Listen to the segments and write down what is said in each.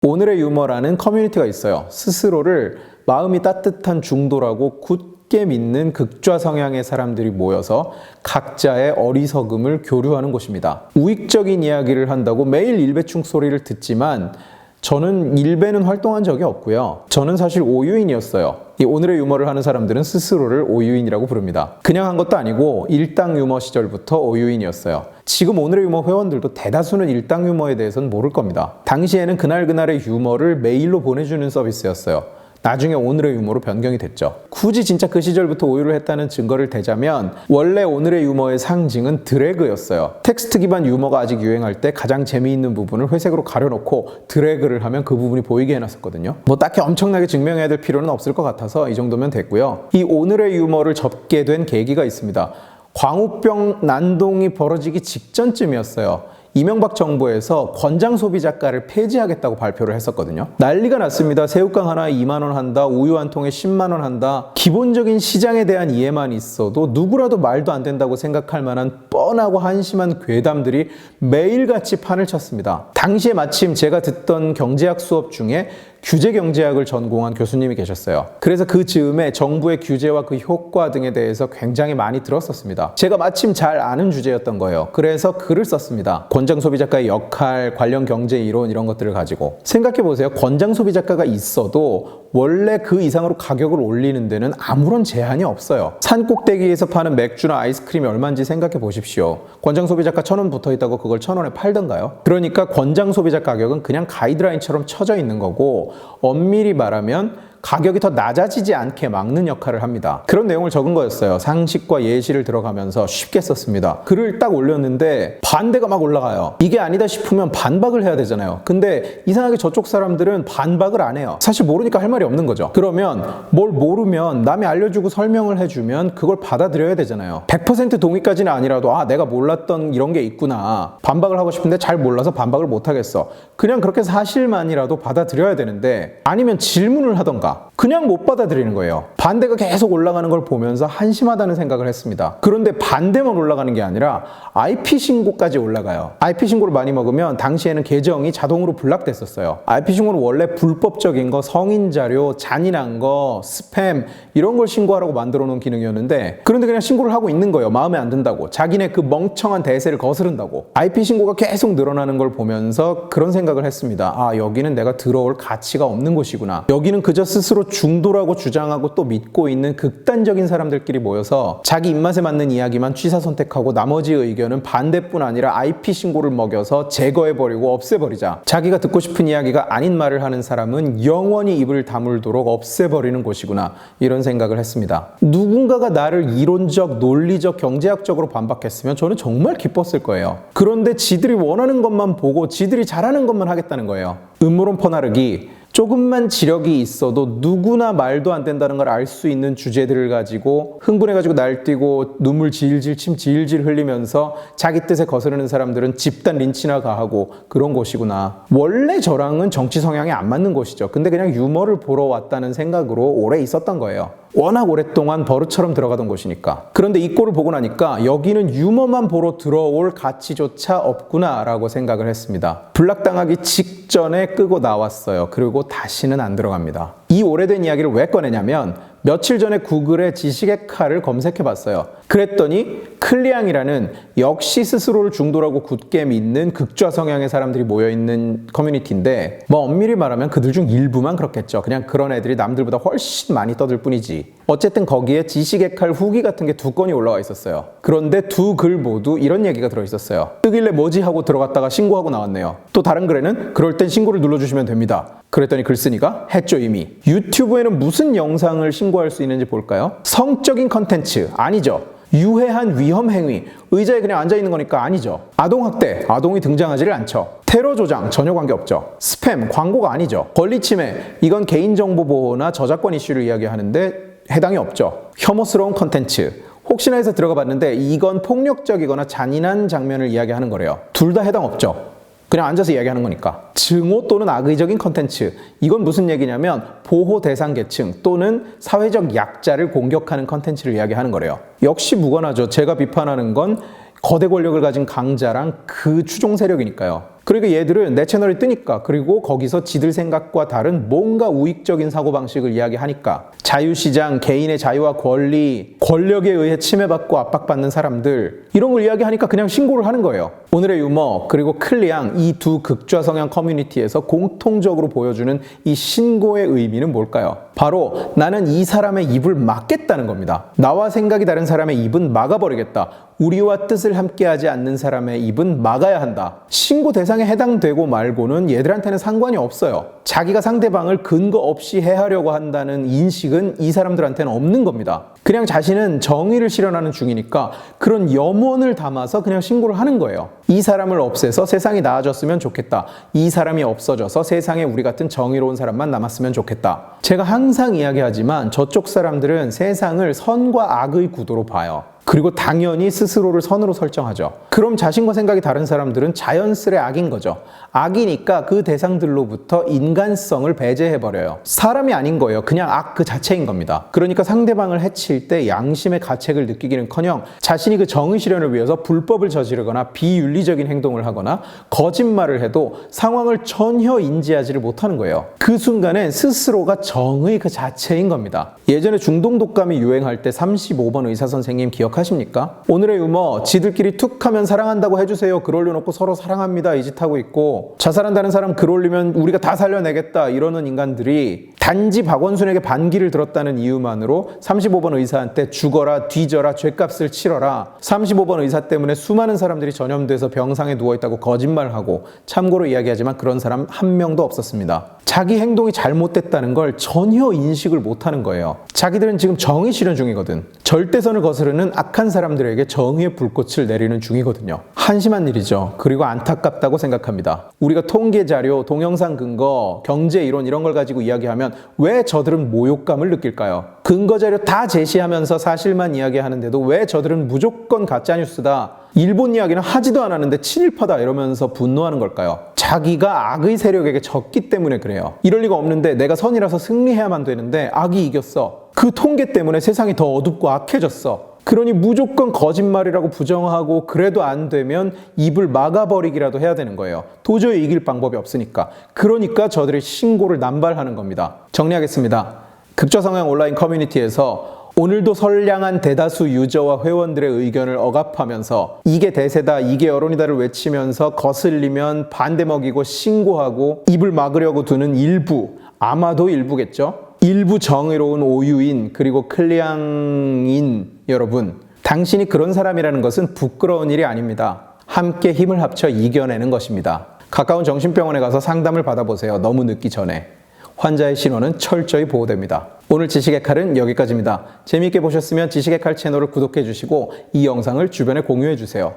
오늘의 유머라는 커뮤니티가 있어요. 스스로를 마음이 따뜻한 중도라고 굳게 믿는 극좌 성향의 사람들이 모여서 각자의 어리석음을 교류하는 곳입니다. 우익적인 이야기를 한다고 매일 일배충 소리를 듣지만 저는 일배는 활동한 적이 없고요. 저는 사실 오유인이었어요. 이 오늘의 유머를 하는 사람들은 스스로를 오유인이라고 부릅니다. 그냥 한 것도 아니고 일당 유머 시절부터 오유인이었어요. 지금 오늘의 유머 회원들도 대다수는 일당 유머에 대해서는 모를 겁니다. 당시에는 그날그날의 유머를 메일로 보내주는 서비스였어요. 나중에 오늘의 유머로 변경이 됐죠. 굳이 진짜 그 시절부터 오유를 했다는 증거를 대자면 원래 오늘의 유머의 상징은 드래그였어요. 텍스트 기반 유머가 아직 유행할 때 가장 재미있는 부분을 회색으로 가려놓고 드래그를 하면 그 부분이 보이게 해놨었거든요. 뭐 딱히 엄청나게 증명해야 될 필요는 없을 것 같아서 이 정도면 됐고요. 이 오늘의 유머를 접게 된 계기가 있습니다. 광우병 난동이 벌어지기 직전쯤이었어요. 이명박 정부에서 권장 소비 작가를 폐지하겠다고 발표를 했었거든요. 난리가 났습니다. 새우깡 하나에 2만 원 한다, 우유 한 통에 10만 원 한다. 기본적인 시장에 대한 이해만 있어도 누구라도 말도 안 된다고 생각할 만한 뻔하고 한심한 괴담들이 매일같이 판을 쳤습니다. 당시에 마침 제가 듣던 경제학 수업 중에 규제경제학을 전공한 교수님이 계셨어요. 그래서 그 즈음에 정부의 규제와 그 효과 등에 대해서 굉장히 많이 들었었습니다. 제가 마침 잘 아는 주제였던 거예요. 그래서 글을 썼습니다. 권장 소비 작가의 역할, 관련 경제 이론 이런 것들을 가지고 생각해보세요. 권장 소비 작가가 있어도 원래 그 이상으로 가격을 올리는 데는 아무런 제한이 없어요. 산 꼭대기에서 파는 맥주나 아이스크림이 얼마인지 생각해 보십시오. 권장 소비자가 1,000원 붙어 있다고 그걸 1,000원에 팔던가요? 그러니까 권장 소비자 가격은 그냥 가이드라인처럼 쳐져 있는 거고 엄밀히 말하면 가격이 더 낮아지지 않게 막는 역할을 합니다. 그런 내용을 적은 거였어요. 상식과 예시를 들어가면서 쉽게 썼습니다. 글을 딱 올렸는데 반대가 막 올라가요. 이게 아니다 싶으면 반박을 해야 되잖아요. 근데 이상하게 저쪽 사람들은 반박을 안 해요. 사실 모르니까 할 말이 없는 거죠. 그러면 뭘 모르면 남이 알려주고 설명을 해주면 그걸 받아들여야 되잖아요. 100% 동의까지는 아니라도 내가 몰랐던 이런 게 있구나. 반박을 하고 싶은데 잘 몰라서 반박을 못 하겠어. 그냥 그렇게 사실만이라도 받아들여야 되는데 아니면 질문을 하던가 그냥 못 받아들이는 거예요. 반대가 계속 올라가는 걸 보면서 한심하다는 생각을 했습니다. 그런데 반대만 올라가는 게 아니라 IP 신고까지 올라가요. IP 신고를 많이 먹으면 당시에는 계정이 자동으로 블락됐었어요. IP 신고는 원래 불법적인 거, 성인 자료, 잔인한 거, 스팸 이런 걸 신고하라고 만들어 놓은 기능이었는데 그런데 그냥 신고를 하고 있는 거예요. 마음에 안 든다고. 자기네 그 멍청한 대세를 거스른다고. IP 신고가 계속 늘어나는 걸 보면서 그런 생각을 했습니다. 여기는 내가 들어올 가치가 없는 곳이구나. 여기는 그저 스스로 중도라고 주장하고 또 믿고 있는 극단적인 사람들끼리 모여서 자기 입맛에 맞는 이야기만 취사 선택하고 나머지 의견은 반대뿐 아니라 IP 신고를 먹여서 제거해버리고 없애버리자. 자기가 듣고 싶은 이야기가 아닌 말을 하는 사람은 영원히 입을 다물도록 없애버리는 곳이구나. 이런 생각을 했습니다. 누군가가 나를 이론적, 논리적, 경제학적으로 반박했으면 저는 정말 기뻤을 거예요. 그런데 지들이 원하는 것만 보고 지들이 잘하는 것만 하겠다는 거예요. 음모론 퍼나르기. 조금만 지력이 있어도 누구나 말도 안 된다는 걸 알 수 있는 주제들을 가지고 흥분해가지고 날뛰고 눈물 질질 침 질질 흘리면서 자기 뜻에 거스르는 사람들은 집단 린치나 가하고 그런 곳이구나. 원래 저랑은 정치 성향이 안 맞는 곳이죠. 근데 그냥 유머를 보러 왔다는 생각으로 오래 있었던 거예요. 워낙 오랫동안 버릇처럼 들어가던 곳이니까. 그런데 이 꼴을 보고 나니까 여기는 유머만 보러 들어올 가치조차 없구나 라고 생각을 했습니다. 블락당하기 직전에 끄고 나왔어요. 그리고 다시는 안 들어갑니다. 이 오래된 이야기를 왜 꺼내냐면 며칠 전에 구글에 지식의 칼을 검색해 봤어요. 그랬더니 클리앙이라는 역시 스스로를 중도라고 굳게 믿는 극좌 성향의 사람들이 모여있는 커뮤니티인데 뭐 엄밀히 말하면 그들 중 일부만 그렇겠죠. 그냥 그런 애들이 남들보다 훨씬 많이 떠들 뿐이지. 어쨌든 거기에 지식의 칼 후기 같은 게 2건이 올라와 있었어요. 그런데 두 글 모두 이런 얘기가 들어있었어요. 뜨길래 뭐지 하고 들어갔다가 신고하고 나왔네요. 또 다른 글에는 그럴 땐 신고를 눌러주시면 됩니다. 그랬더니 글쓴이가 했죠 이미. 유튜브에는 무슨 영상을 신고할 수 있는지 볼까요? 성적인 컨텐츠 아니죠. 유해한 위험 행위, 의자에 그냥 앉아있는 거니까 아니죠. 아동학대, 아동이 등장하지를 않죠. 테러 조장, 전혀 관계없죠. 스팸, 광고가 아니죠. 권리침해, 이건 개인정보 보호나 저작권 이슈를 이야기하는데 해당이 없죠. 혐오스러운 컨텐츠, 혹시나 해서 들어가 봤는데 이건 폭력적이거나 잔인한 장면을 이야기하는 거래요. 둘 다 해당 없죠. 그냥 앉아서 이야기하는 거니까. 증오 또는 악의적인 컨텐츠. 이건 무슨 얘기냐면 보호 대상 계층 또는 사회적 약자를 공격하는 컨텐츠를 이야기하는 거래요. 역시 무관하죠. 제가 비판하는 건 거대 권력을 가진 강자랑 그 추종 세력이니까요. 그러니까 얘들은 내 채널이 뜨니까, 그리고 거기서 지들 생각과 다른 뭔가 우익적인 사고방식을 이야기하니까, 자유시장, 개인의 자유와 권리, 권력에 의해 침해받고 압박받는 사람들, 이런 걸 이야기하니까 그냥 신고를 하는 거예요. 오늘의 유머 그리고 클리앙, 이 두 극좌 성향 커뮤니티에서 공통적으로 보여주는 이 신고의 의미는 뭘까요? 바로 나는 이 사람의 입을 막겠다는 겁니다. 나와 생각이 다른 사람의 입은 막아버리겠다. 우리와 뜻을 함께하지 않는 사람의 입은 막아야 한다. 신고 대상에 해당되고 말고는 얘들한테는 상관이 없어요. 자기가 상대방을 근거 없이 해하려고 한다는 인식은 이 사람들한테는 없는 겁니다. 그냥 자신은 정의를 실현하는 중이니까 그런 염원을 담아서 그냥 신고를 하는 거예요. 이 사람을 없애서 세상이 나아졌으면 좋겠다. 이 사람이 없어져서 세상에 우리 같은 정의로운 사람만 남았으면 좋겠다. 제가 항상 이야기하지만 저쪽 사람들은 세상을 선과 악의 구도로 봐요. 그리고 당연히 스스로를 선으로 설정하죠. 그럼 자신과 생각이 다른 사람들은 자연스레 악인 거죠. 악이니까 그 대상들로부터 인간성을 배제해버려요. 사람이 아닌 거예요. 그냥 악 그 자체인 겁니다. 그러니까 상대방을 해칠 때 양심의 가책을 느끼기는커녕 자신이 그 정의 실현을 위해서 불법을 저지르거나 비윤리적인 행동을 하거나 거짓말을 해도 상황을 전혀 인지하지를 못하는 거예요. 그 순간엔 스스로가 정의 그 자체인 겁니다. 예전에 중동 독감이 유행할 때 35번 의사 선생님 기억하십니까? 오늘의 유머, 지들끼리 툭 하면 사랑한다고 해주세요 글 올려놓고 서로 사랑합니다 이 짓 하고 있고, 자살한다는 사람 글 올리면 우리가 다 살려내겠다 이러는 인간들이 단지 박원순에게 반기를 들었다는 이유만으로 35번 의사한테 죽어라, 뒤져라, 죗값을 치러라, 35번 의사 때문에 수많은 사람들이 전염돼서 병상에 누워있다고 거짓말하고, 참고로 이야기하지만 그런 사람 한 명도 없었습니다. 자기 행동이 잘못됐다는 걸 전혀 인식을 못하는 거예요. 자기들은 지금 정의 실현 중이거든. 절대선을 거스르는 악한 사람들에게 정의의 불꽃을 내리는 중이거든요. 한심한 일이죠. 그리고 안타깝다고 생각합니다. 우리가 통계 자료, 동영상 근거, 경제 이론 이런 걸 가지고 이야기하면 왜 저들은 모욕감을 느낄까요? 근거 자료 다 제시하면서 사실만 이야기하는데도 왜 저들은 무조건 가짜뉴스다, 일본 이야기는 하지도 않았는데 친일파다 이러면서 분노하는 걸까요? 자기가 악의 세력에게 졌기 때문에 그래요. 이럴 리가 없는데, 내가 선이라서 승리해야만 되는데 악이 이겼어. 그 통계 때문에 세상이 더 어둡고 악해졌어. 그러니 무조건 거짓말이라고 부정하고, 그래도 안 되면 입을 막아버리기라도 해야 되는 거예요. 도저히 이길 방법이 없으니까. 그러니까 저들이 신고를 남발하는 겁니다. 정리하겠습니다. 극좌성향 온라인 커뮤니티에서 오늘도 선량한 대다수 유저와 회원들의 의견을 억압하면서 이게 대세다, 이게 여론이다를 외치면서 거슬리면 반대 먹이고 신고하고 입을 막으려고 두는 일부, 아마도 일부겠죠? 일부 정의로운 오유인 그리고 클리앙인 여러분, 당신이 그런 사람이라는 것은 부끄러운 일이 아닙니다. 함께 힘을 합쳐 이겨내는 것입니다. 가까운 정신병원에 가서 상담을 받아보세요. 너무 늦기 전에. 환자의 신원은 철저히 보호됩니다. 오늘 지식의 칼은 여기까지입니다. 재미있게 보셨으면 지식의 칼 채널을 구독해 주시고 이 영상을 주변에 공유해 주세요.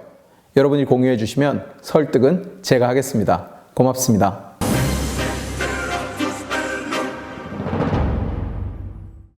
여러분이 공유해 주시면 설득은 제가 하겠습니다. 고맙습니다.